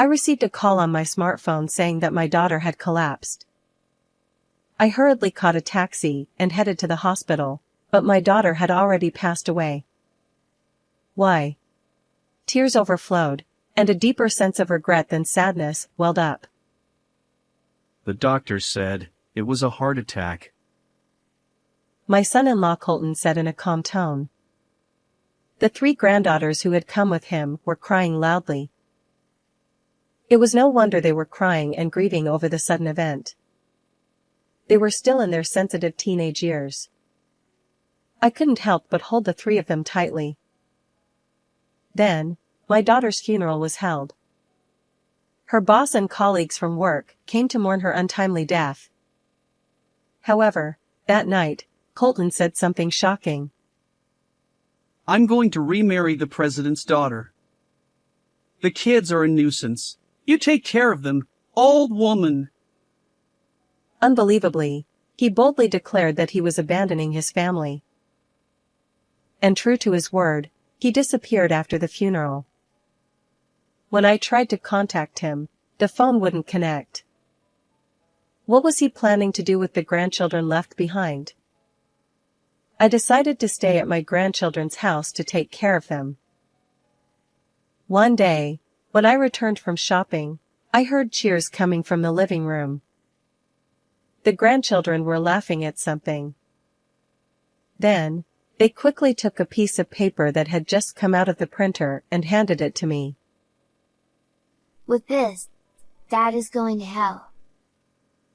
I received a call on my smartphone saying that my daughter had collapsed. I hurriedly caught a taxi and headed to the hospital, but my daughter had already passed away. Why? Tears overflowed, and a deeper sense of regret than sadness welled up. The doctor said it was a heart attack. My son-in-law Colton said in a calm tone. The 3 granddaughters who had come with him were crying loudly. It was no wonder they were crying and grieving over the sudden event. They were still in their sensitive teenage years. I couldn't help but hold the 3 of them tightly. Then, my daughter's funeral was held. Her boss and colleagues from work came to mourn her untimely death. However, that night, Colton said something shocking. I'm going to remarry the president's daughter. The kids are a nuisance. You take care of them, old woman. Unbelievably, he boldly declared that he was abandoning his family. And true to his word, he disappeared after the funeral. When I tried to contact him, the phone wouldn't connect. What was he planning to do with the grandchildren left behind? I decided to stay at my grandchildren's house to take care of them. One day, when I returned from shopping, I heard cheers coming from the living room. The grandchildren were laughing at something. Then, they quickly took a piece of paper that had just come out of the printer and handed it to me. With this, Dad is going to hell,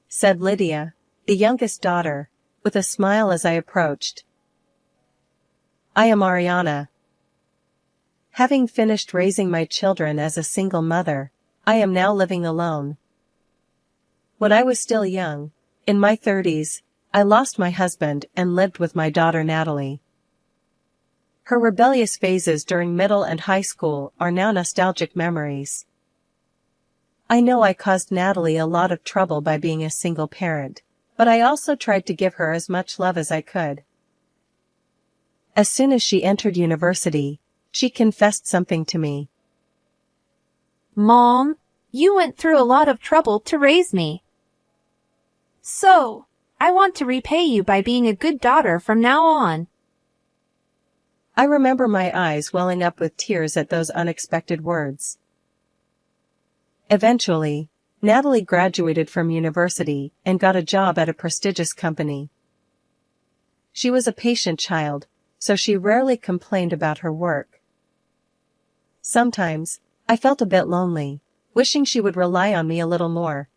said Lydia, the youngest daughter, with a smile as I approached. I am Ariana. Having finished raising my children as a single mother, I am now living alone. When I was still young, in my 30s, I lost my husband and lived with my daughter Natalie. Her rebellious phases during middle and high school are now nostalgic memories. I know I caused Natalie a lot of trouble by being a single parent, but I also tried to give her as much love as I could. As soon as she entered university, she confessed something to me. Mom, you went through a lot of trouble to raise me. So, I want to repay you by being a good daughter from now on. I remember my eyes welling up with tears at those unexpected words. Eventually, Natalie graduated from university and got a job at a prestigious company. She was a patient child, so she rarely complained about her work. Sometimes, I felt a bit lonely, wishing she would rely on me a little more.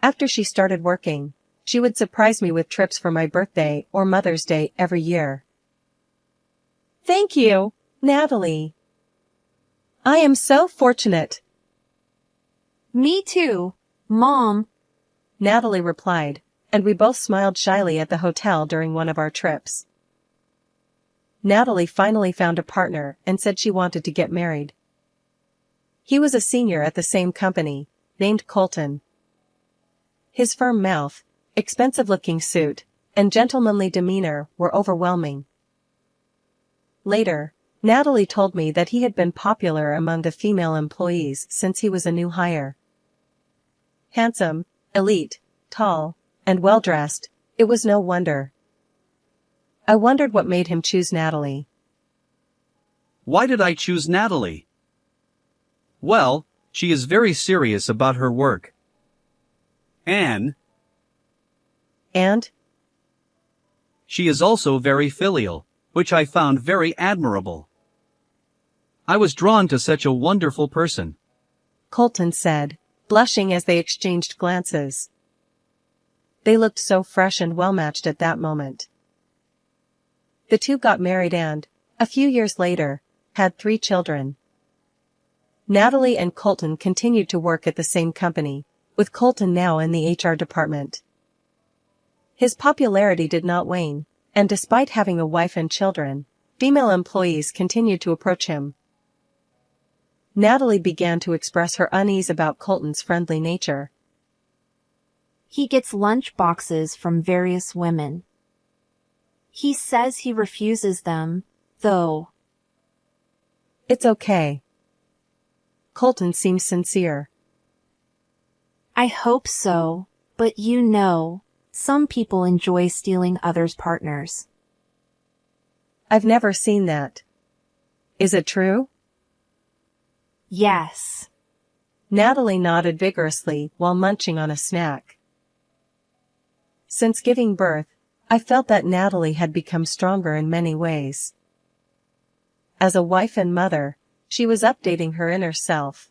After she started working, she would surprise me with trips for my birthday or Mother's Day every year. Thank you, Natalie. I am so fortunate. Me too, Mom, Natalie replied, and we both smiled shyly at the hotel during one of our trips. Natalie finally found a partner and said she wanted to get married. He was a senior at the same company, named Colton. His firm mouth, expensive-looking suit, and gentlemanly demeanor were overwhelming. Later, Natalie told me that he had been popular among the female employees since he was a new hire. Handsome, elite, tall, and well-dressed, it was no wonder. I wondered what made him choose Natalie. Why did I choose Natalie? Well, she is very serious about her work. And she is also very filial, which I found very admirable. I was drawn to such a wonderful person, Colton said, blushing as they exchanged glances. They looked so fresh and well-matched at that moment. The two got married and, a few years later, had 3 children. Natalie and Colton continued to work at the same company, with Colton now in the HR department. His popularity did not wane, and despite having a wife and children, female employees continued to approach him. Natalie began to express her unease about Colton's friendly nature. He gets lunch boxes from various women. He says he refuses them, though. It's okay. Colton seemed sincere. I hope so, but you know, some people enjoy stealing others' partners. I've never seen that. Is it true? Yes. Natalie nodded vigorously while munching on a snack. Since giving birth, I felt that Natalie had become stronger in many ways. As a wife and mother, she was updating her inner self.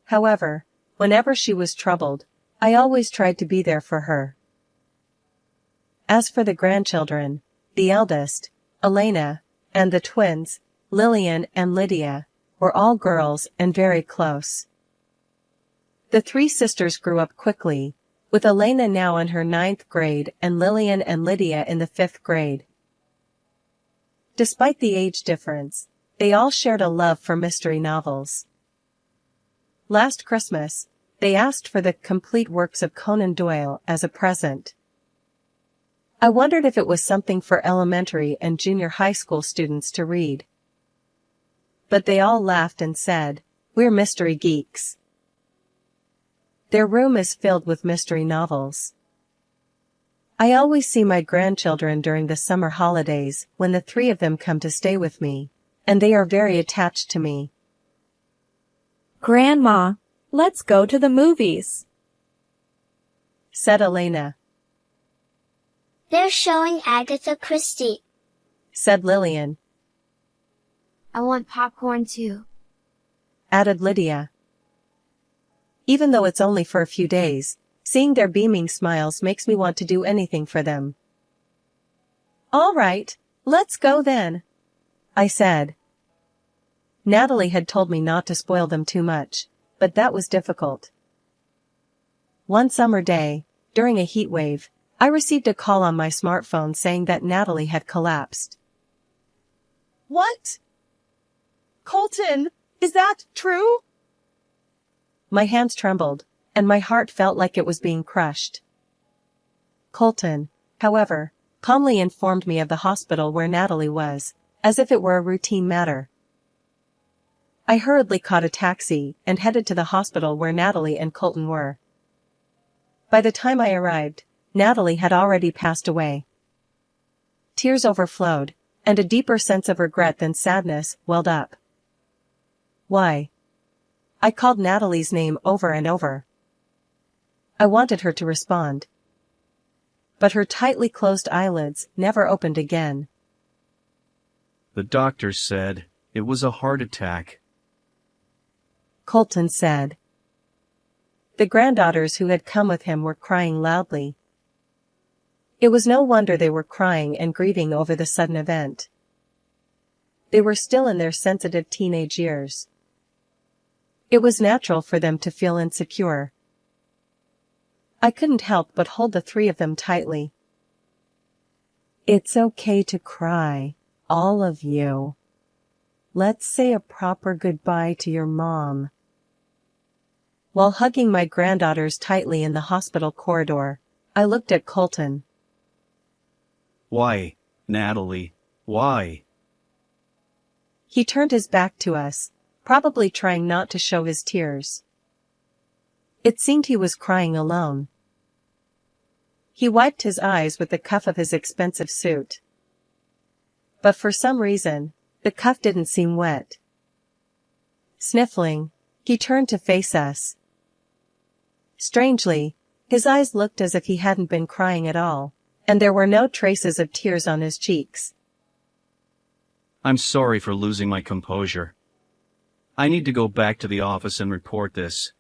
However, whenever she was troubled, I always tried to be there for her. As for the grandchildren, the eldest, Elena, and the twins, Lillian and Lydia, were all girls and very close. The three sisters grew up quickly, with Elena now in her 9th grade and Lillian and Lydia in the 5th grade. Despite the age difference, they all shared a love for mystery novels. Last Christmas, they asked for the complete works of Conan Doyle as a present. I wondered if it was something for elementary and junior high school students to read. But they all laughed and said, "We're mystery geeks." Their room is filled with mystery novels. I always see my grandchildren during the summer holidays when the three of them come to stay with me, and they are very attached to me. Grandma, let's go to the movies, said Elena. They're showing Agatha Christie, said Lillian. I want popcorn too, added Lydia. Even though it's only for a few days, seeing their beaming smiles makes me want to do anything for them. All right, let's go then, I said. Natalie had told me not to spoil them too much, but that was difficult. One summer day, during a heat wave, I received a call on my smartphone saying that Natalie had collapsed. What? Colton, is that true? My hands trembled, and my heart felt like it was being crushed. Colton, however, calmly informed me of the hospital where Natalie was, as if it were a routine matter. I hurriedly caught a taxi and headed to the hospital where Natalie and Colton were. By the time I arrived, Natalie had already passed away. Tears overflowed, and a deeper sense of regret than sadness welled up. Why? I called Natalie's name over and over. I wanted her to respond. But her tightly closed eyelids never opened again. The doctor said it was a heart attack, Colton said. The granddaughters who had come with him were crying loudly. It was no wonder they were crying and grieving over the sudden event. They were still in their sensitive teenage years. It was natural for them to feel insecure. I couldn't help but hold the three of them tightly. It's okay to cry, all of you. Let's say a proper goodbye to your mom. While hugging my granddaughters tightly in the hospital corridor, I looked at Colton. Why, Natalie, why? He turned his back to us, probably trying not to show his tears. It seemed he was crying alone. He wiped his eyes with the cuff of his expensive suit. But for some reason, the cuff didn't seem wet. Sniffling, he turned to face us. Strangely, his eyes looked as if he hadn't been crying at all, and there were no traces of tears on his cheeks. I'm sorry for losing my composure. I need to go back to the office and report this,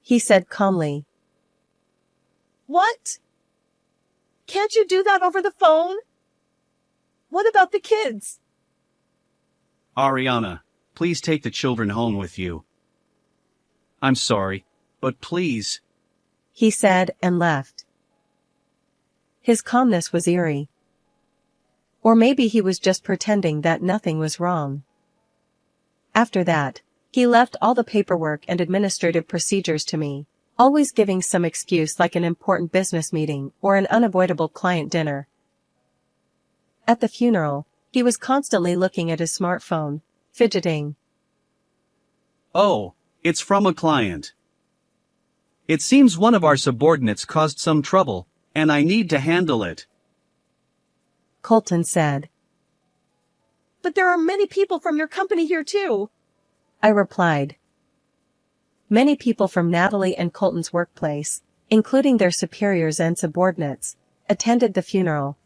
he said calmly. What? Can't you do that over the phone? What about the kids? Ariana, please take the children home with you. I'm sorry, but please, he said and left. His calmness was eerie. Or maybe he was just pretending that nothing was wrong. After that, he left all the paperwork and administrative procedures to me, always giving some excuse like an important business meeting or an unavoidable client dinner. At the funeral, he was constantly looking at his smartphone, fidgeting. Oh, it's from a client. It seems one of our subordinates caused some trouble, and I need to handle it. Colton said. But there are many people from your company here too. I replied. Many people from Natalie and Colton's workplace, including their superiors and subordinates, attended the funeral.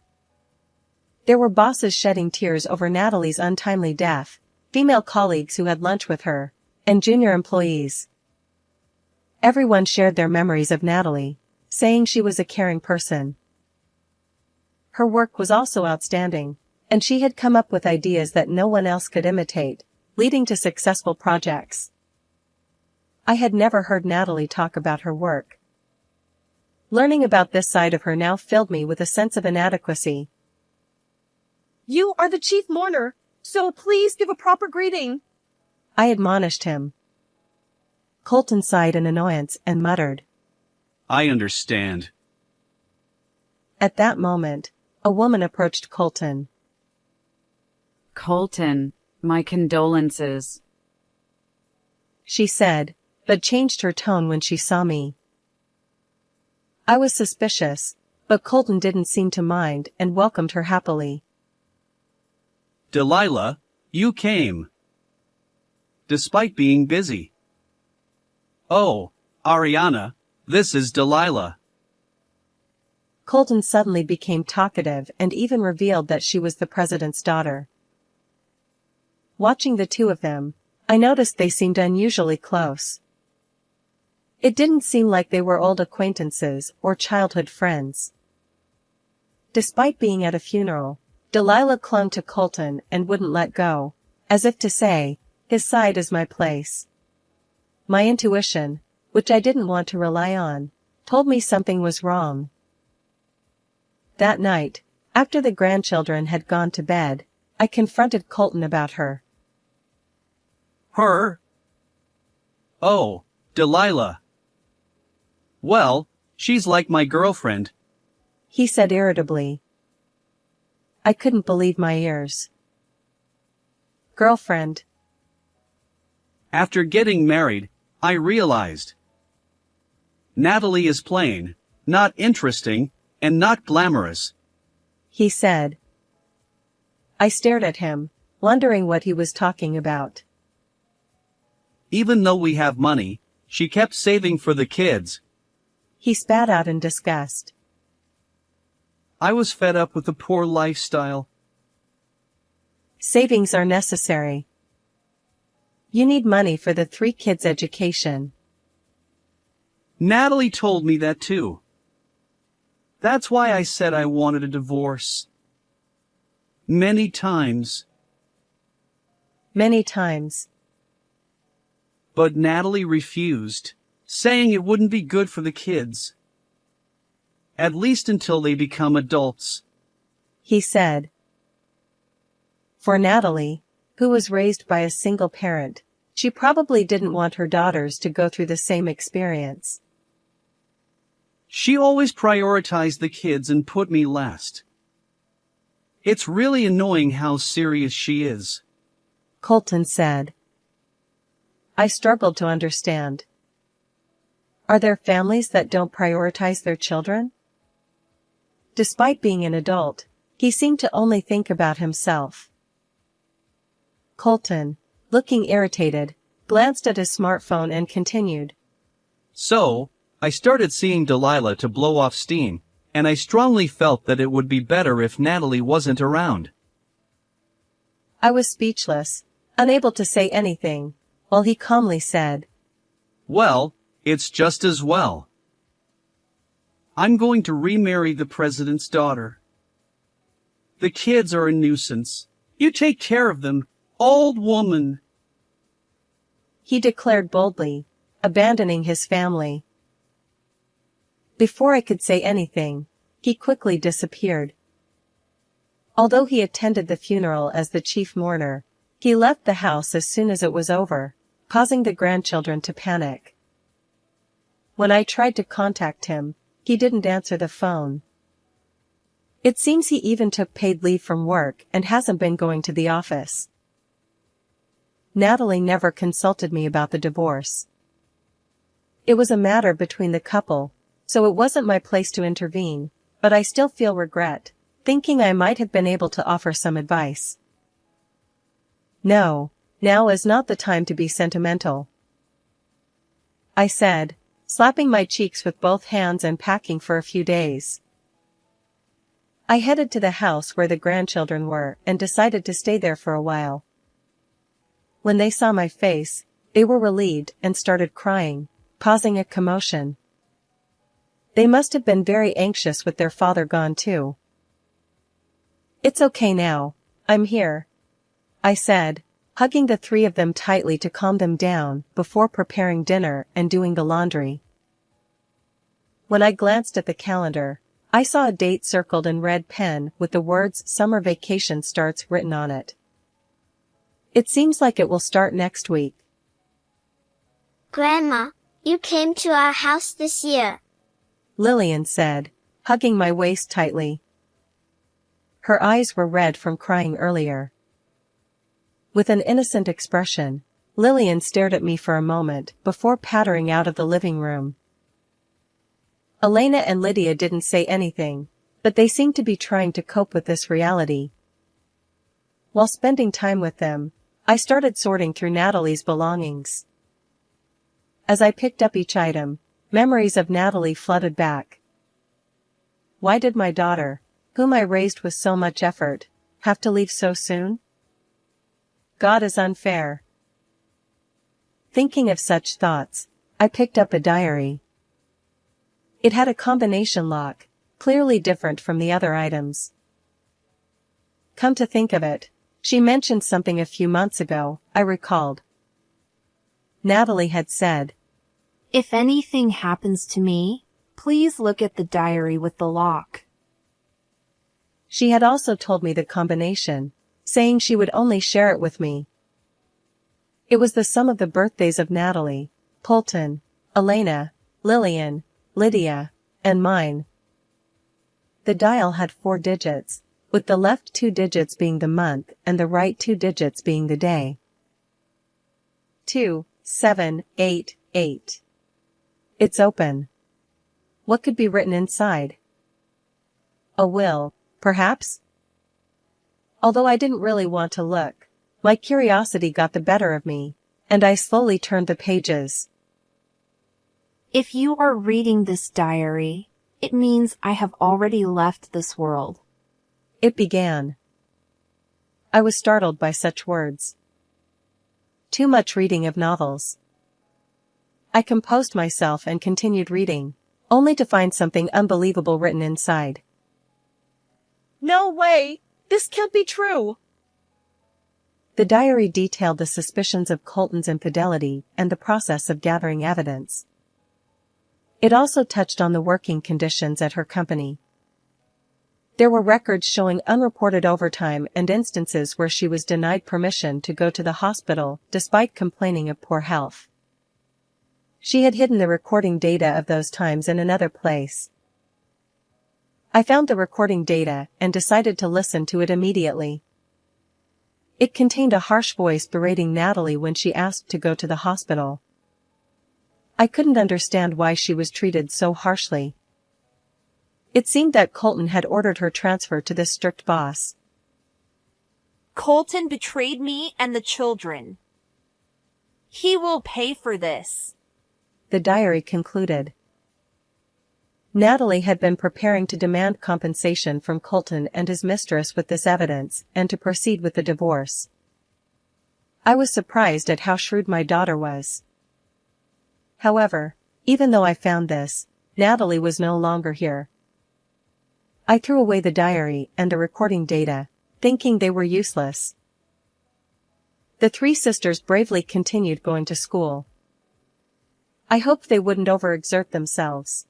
There were bosses shedding tears over Natalie's untimely death, female colleagues who had lunch with her, and junior employees. Everyone shared their memories of Natalie, saying she was a caring person. Her work was also outstanding, and she had come up with ideas that no one else could imitate, leading to successful projects. I had never heard Natalie talk about her work. Learning about this side of her now filled me with a sense of inadequacy. You are the chief mourner, so please give a proper greeting, I admonished him. Colton sighed in annoyance and muttered. I understand. At that moment, a woman approached Colton. Colton, my condolences. She said, but changed her tone when she saw me. I was suspicious, but Colton didn't seem to mind and welcomed her happily. Delilah, you came. Despite being busy. Oh, Ariana, this is Delilah. Colton suddenly became talkative and even revealed that she was the president's daughter. Watching the two of them, I noticed they seemed unusually close. It didn't seem like they were old acquaintances or childhood friends. Despite being at a funeral, Delilah clung to Colton and wouldn't let go, as if to say, his side is my place. My intuition, which I didn't want to rely on, told me something was wrong. That night, after the grandchildren had gone to bed, I confronted Colton about her. Her? Oh, Delilah. Well, she's like my girlfriend, he said irritably. I couldn't believe my ears. Girlfriend. After getting married, I realized. Natalie is plain, not interesting, and not glamorous, He said. I stared at him, wondering what he was talking about. Even though we have money, she kept saving for the kids. He spat out in disgust. I was fed up with the poor lifestyle. Savings are necessary. You need money for the 3 kids' education. Natalie told me that too. That's why I said I wanted a divorce. Many times. Many times. But Natalie refused, saying it wouldn't be good for the kids. At least until they become adults, He said. For Natalie, who was raised by a single parent, she probably didn't want her daughters to go through the same experience. She always prioritized the kids and put me last. It's really annoying how serious she is, Colton said. I struggled to understand. Are there families that don't prioritize their children? Despite being an adult, he seemed to only think about himself. Colton, looking irritated, glanced at his smartphone and continued. So, I started seeing Delilah to blow off steam, and I strongly felt that it would be better if Natalie wasn't around. I was speechless, unable to say anything, while he calmly said, Well, it's just as well. I'm going to remarry the president's daughter. The kids are a nuisance. You take care of them, old woman. He declared boldly, abandoning his family. Before I could say anything, he quickly disappeared. Although he attended the funeral as the chief mourner, he left the house as soon as it was over, causing the grandchildren to panic. When I tried to contact him, he didn't answer the phone. It seems he even took paid leave from work and hasn't been going to the office. Natalie never consulted me about the divorce. It was a matter between the couple, so it wasn't my place to intervene, but I still feel regret, thinking I might have been able to offer some advice. No, now is not the time to be sentimental, I said, slapping my cheeks with both hands and packing for a few days. I headed to the house where the grandchildren were and decided to stay there for a while. When they saw my face, they were relieved and started crying, causing a commotion. They must have been very anxious with their father gone too. It's okay now, I'm here, I said, hugging the three of them tightly to calm them down before preparing dinner and doing the laundry. When I glanced at the calendar, I saw a date circled in red pen with the words "Summer Vacation Starts" written on it. It seems like it will start next week. Grandma, you came to our house this year, Lillian said, hugging my waist tightly. Her eyes were red from crying earlier. With an innocent expression, Lillian stared at me for a moment before pattering out of the living room. Elena and Lydia didn't say anything, but they seemed to be trying to cope with this reality. While spending time with them, I started sorting through Natalie's belongings. As I picked up each item, memories of Natalie flooded back. Why did my daughter, whom I raised with so much effort, have to leave so soon? God is unfair. Thinking of such thoughts, I picked up a diary. It had a combination lock, clearly different from the other items. Come to think of it, she mentioned something a few months ago, I recalled. Natalie had said, If anything happens to me, please look at the diary with the lock. She had also told me the combination, saying she would only share it with me. It was the sum of the birthdays of Natalie, Colton, Elena, Lillian, Lydia, and mine. The dial had 4 digits, with the left 2 digits being the month and the right 2 digits being the day. 2788. It's open. What could be written inside? A will, perhaps? Although I didn't really want to look, my curiosity got the better of me, and I slowly turned the pages. If you are reading this diary, it means I have already left this world. It began. I was startled by such words. Too much reading of novels. I composed myself and continued reading, only to find something unbelievable written inside. No way! This can't be true! The diary detailed the suspicions of Colton's infidelity and the process of gathering evidence. It also touched on the working conditions at her company. There were records showing unreported overtime and instances where she was denied permission to go to the hospital despite complaining of poor health. She had hidden the recording data of those times in another place. I found the recording data and decided to listen to it immediately. It contained a harsh voice berating Natalie when she asked to go to the hospital. I couldn't understand why she was treated so harshly. It seemed that Colton had ordered her transfer to this strict boss. Colton betrayed me and the children. He will pay for this, the diary concluded. Natalie had been preparing to demand compensation from Colton and his mistress with this evidence and to proceed with the divorce. I was surprised at how shrewd my daughter was. However, even though I found this, Natalie was no longer here. I threw away the diary and the recording data, thinking they were useless. The 3 sisters bravely continued going to school. I hoped they wouldn't overexert themselves.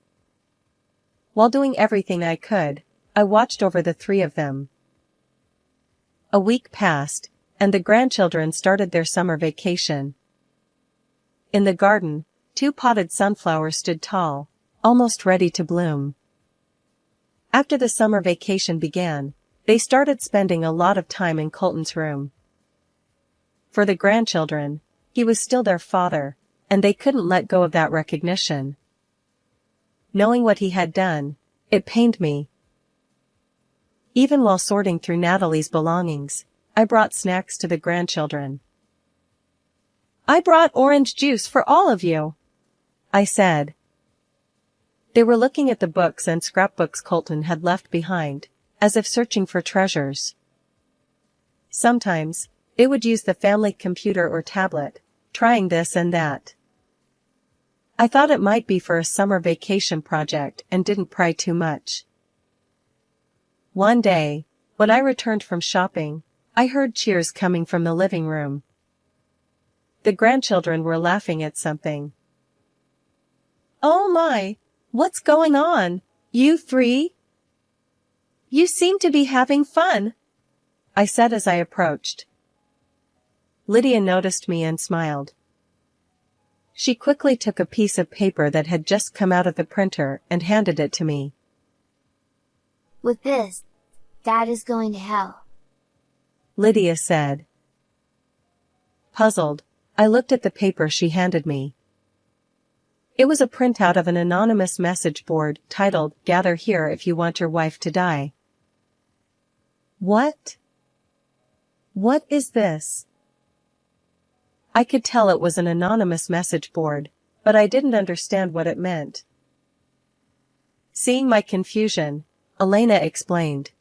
While doing everything I could, I watched over the 3 of them. A week passed, and the grandchildren started their summer vacation. In the garden, 2 potted sunflowers stood tall, almost ready to bloom. After the summer vacation began, they started spending a lot of time in Colton's room. For the grandchildren, he was still their father, and they couldn't let go of that recognition. Knowing what he had done, it pained me. Even while sorting through Natalie's belongings, I brought snacks to the grandchildren. I brought orange juice for all of you, I said. They were looking at the books and scrapbooks Colton had left behind, as if searching for treasures. Sometimes, they would use the family computer or tablet, trying this and that. I thought it might be for a summer vacation project and didn't pry too much. One day, when I returned from shopping, I heard cheers coming from the living room. The grandchildren were laughing at something. Oh my, what's going on, you three? You seem to be having fun, I said as I approached. Lydia noticed me and smiled. She quickly took a piece of paper that had just come out of the printer and handed it to me. With this, Dad is going to hell, Lydia said. Puzzled, I looked at the paper she handed me. It was a printout of an anonymous message board titled, "Gather here if you want your wife to die." What? What is this? I could tell it was an anonymous message board, but I didn't understand what it meant. Seeing my confusion, Elena explained.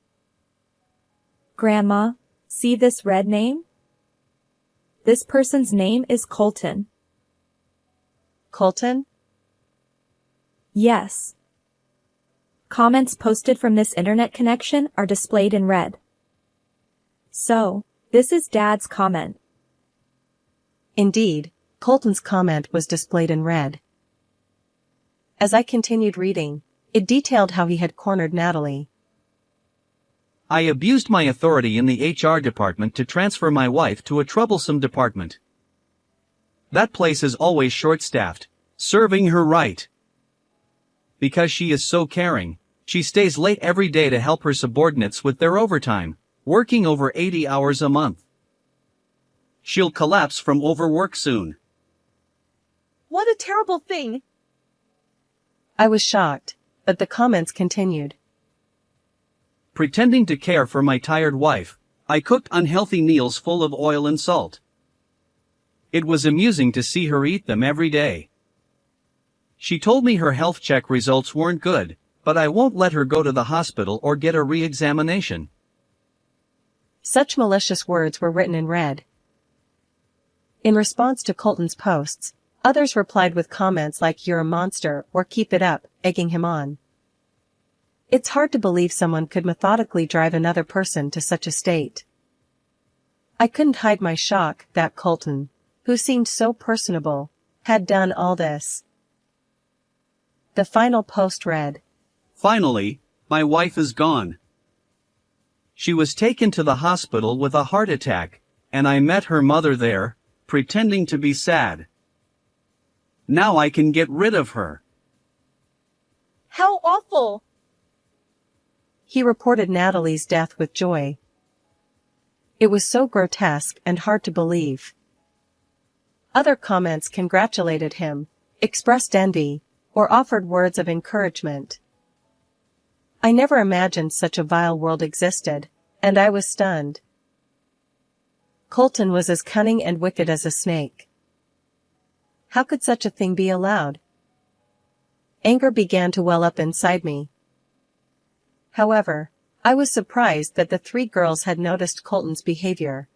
Grandma, see this red name? This person's name is Colton. Colton? Yes. Comments posted from this internet connection are displayed in red. So, this is Dad's comment. Indeed, Colton's comment was displayed in red. As I continued reading, it detailed how he had cornered Natalie. I abused my authority in the HR department to transfer my wife to a troublesome department. That place is always short-staffed, serving her right. Because she is so caring, she stays late every day to help her subordinates with their overtime, working over 80 hours a month. She'll collapse from overwork soon. What a terrible thing. I was shocked, but the comments continued. Pretending to care for my tired wife, I cooked unhealthy meals full of oil and salt. It was amusing to see her eat them every day. She told me her health check results weren't good, but I won't let her go to the hospital or get a re-examination. Such malicious words were written in red. In response to Colton's posts, others replied with comments like "You're a monster" or "Keep it up," egging him on. It's hard to believe someone could methodically drive another person to such a state. I couldn't hide my shock that Colton, who seemed so personable, had done all this. The final post read, Finally, my wife is gone. She was taken to the hospital with a heart attack, and I met her mother there, pretending to be sad. Now I can get rid of her. How awful. He reported Natalie's death with joy. It was so grotesque and hard to believe. Other comments congratulated him, expressed envy, or offered words of encouragement. I never imagined such a vile world existed, and I was stunned. Colton was as cunning and wicked as a snake. How could such a thing be allowed? Anger began to well up inside me. However, I was surprised that the three girls had noticed Colton's behavior.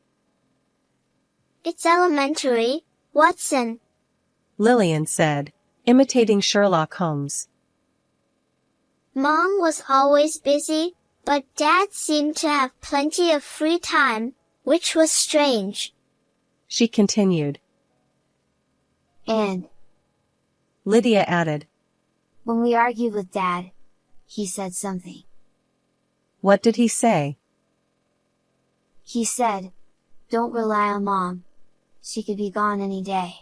It's elementary, Watson, Lillian said, imitating Sherlock Holmes. Mom was always busy, but Dad seemed to have plenty of free time, which was strange. She continued. And Lydia added, when we argued with Dad, he said something. What did he say? He said, don't rely on Mom. She could be gone any day.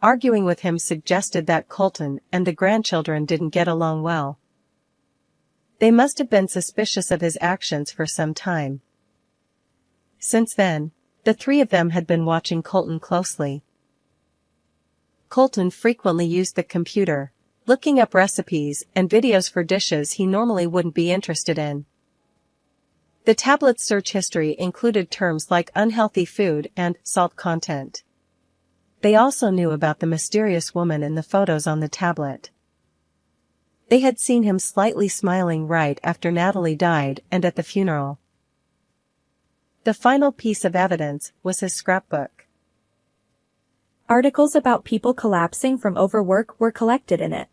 Arguing with him suggested that Colton and the grandchildren didn't get along well. They must have been suspicious of his actions for some time. Since then, The three of them had been watching Colton closely. Colton frequently used the computer, looking up recipes and videos for dishes he normally wouldn't be interested in. The tablet's search history included terms like unhealthy food and salt content. They also knew about the mysterious woman in the photos on the tablet. They had seen him slightly smiling right after Natalie died and at the funeral. The final piece of evidence was his scrapbook. Articles about people collapsing from overwork were collected in it.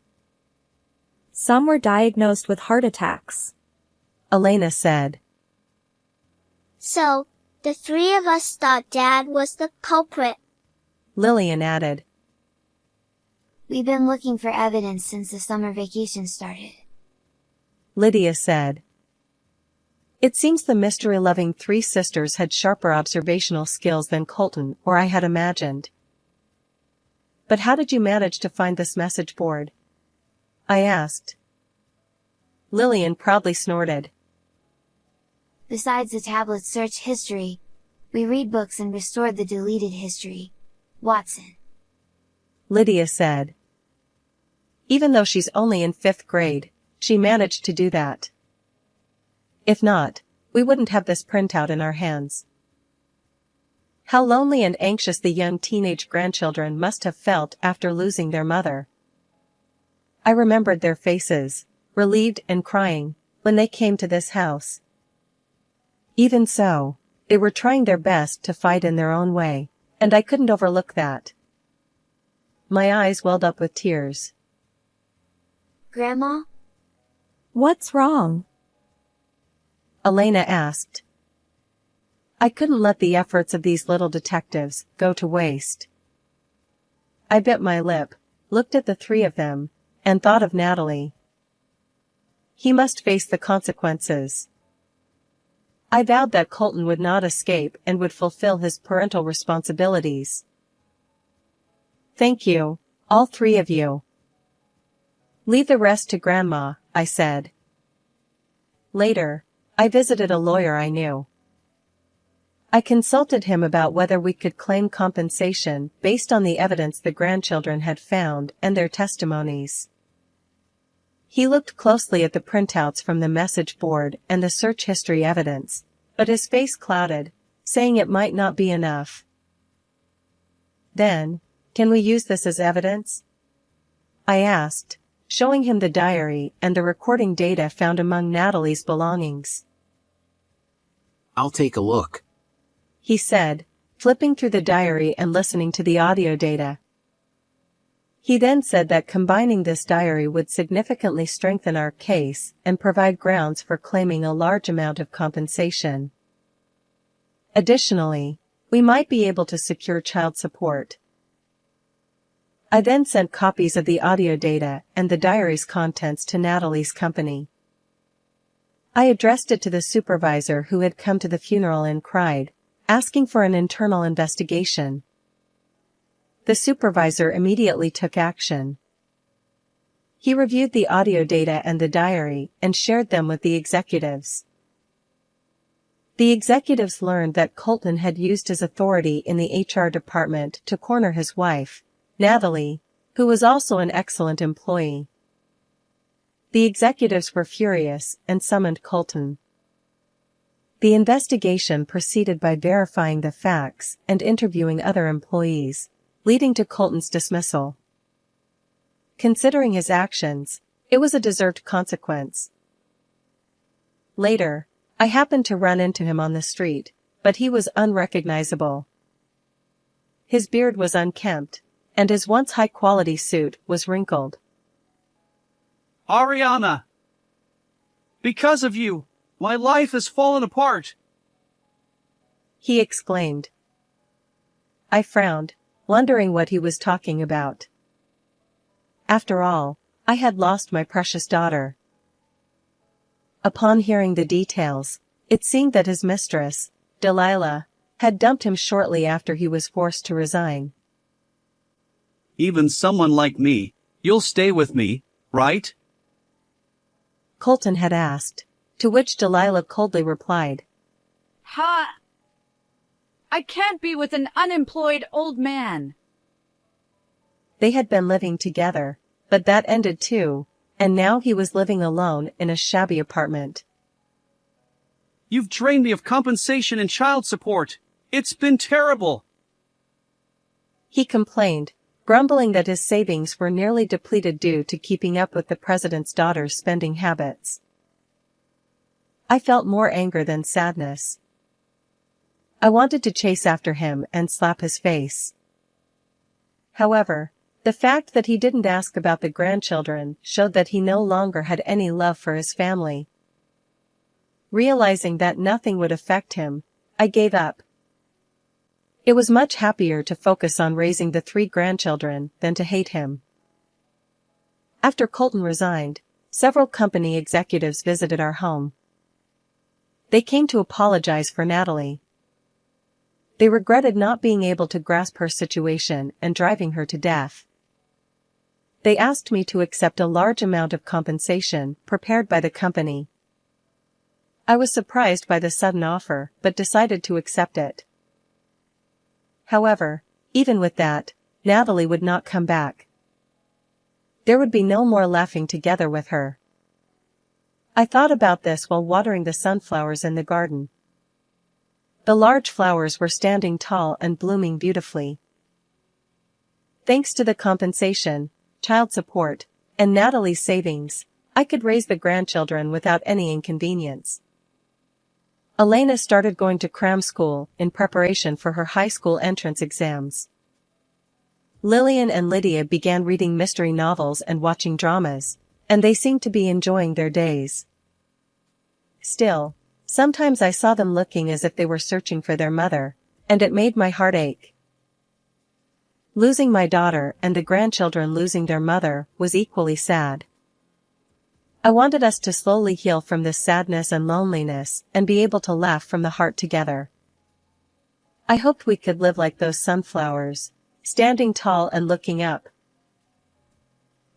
Some were diagnosed with heart attacks. Elena said. So, the three of us thought Dad was the culprit. Lillian added. We've been looking for evidence since the summer vacation started. Lydia said. It seems the mystery-loving three sisters had sharper observational skills than Colton or I had imagined. But how did you manage to find this message board? I asked. Lillian proudly snorted. Besides the tablet's search history, we read books and restored the deleted history. Watson. Lydia said. Even though she's only in 5th grade, she managed to do that. If not, we wouldn't have this printout in our hands. How lonely and anxious the young teenage grandchildren must have felt after losing their mother. I remembered their faces, relieved and crying, when they came to this house. Even so, they were trying their best to fight in their own way, and I couldn't overlook that. My eyes welled up with tears. Grandma? What's wrong? Elena asked. I couldn't let the efforts of these little detectives go to waste. I bit my lip, looked at the three of them, and thought of Natalie. He must face the consequences. I vowed that Colton would not escape and would fulfill his parental responsibilities. Thank you, all three of you. Leave the rest to Grandma, I said. Later, I visited a lawyer I knew. I consulted him about whether we could claim compensation based on the evidence the grandchildren had found and their testimonies. He looked closely at the printouts from the message board and the search history evidence, but his face clouded, saying it might not be enough. Then, can we use this as evidence? I asked, showing him the diary and the recording data found among Natalie's belongings. I'll take a look, he said, flipping through the diary and listening to the audio data. He then said that combining this diary would significantly strengthen our case and provide grounds for claiming a large amount of compensation. Additionally, we might be able to secure child support. I then sent copies of the audio data and the diary's contents to Natalie's company. I addressed it to the supervisor who had come to the funeral and cried, asking for an internal investigation. The supervisor immediately took action. He reviewed the audio data and the diary and shared them with the executives. The executives learned that Colton had used his authority in the HR department to corner his wife, Natalie, who was also an excellent employee. The executives were furious and summoned Colton. The investigation proceeded by verifying the facts and interviewing other employees, leading to Colton's dismissal. Considering his actions, it was a deserved consequence. Later, I happened to run into him on the street, but he was unrecognizable. His beard was unkempt, and his once high-quality suit was wrinkled. Ariana! Because of you, my life has fallen apart! He exclaimed. I frowned, wondering what he was talking about. After all, I had lost my precious daughter. Upon hearing the details, it seemed that his mistress, Delilah, had dumped him shortly after he was forced to resign. Even someone like me, you'll stay with me, right? Colton had asked, to which Delilah coldly replied. I can't be with an unemployed old man. They had been living together, but that ended too, and now he was living alone in a shabby apartment. You've drained me of compensation and child support. It's been terrible. He complained, grumbling that his savings were nearly depleted due to keeping up with the president's daughter's spending habits. I felt more anger than sadness. I wanted to chase after him and slap his face. However, the fact that he didn't ask about the grandchildren showed that he no longer had any love for his family. Realizing that nothing would affect him, I gave up. It was much happier to focus on raising the 3 grandchildren than to hate him. After Colton resigned, several company executives visited our home. They came to apologize for Natalie. They regretted not being able to grasp her situation and driving her to death. They asked me to accept a large amount of compensation prepared by the company. I was surprised by the sudden offer, but decided to accept it. However, even with that, Natalie would not come back. There would be no more laughing together with her. I thought about this while watering the sunflowers in the garden. The large flowers were standing tall and blooming beautifully. Thanks to the compensation, child support, and Natalie's savings, I could raise the grandchildren without any inconvenience. Elena started going to cram school in preparation for her high school entrance exams. Lillian and Lydia began reading mystery novels and watching dramas, and they seemed to be enjoying their days. Still, sometimes I saw them looking as if they were searching for their mother, and it made my heart ache. Losing my daughter and the grandchildren losing their mother was equally sad. I wanted us to slowly heal from this sadness and loneliness and be able to laugh from the heart together. I hoped we could live like those sunflowers, standing tall and looking up.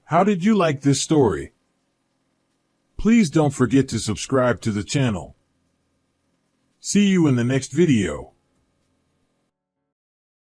How did you like this story? Please don't forget to subscribe to the channel. See you in the next video.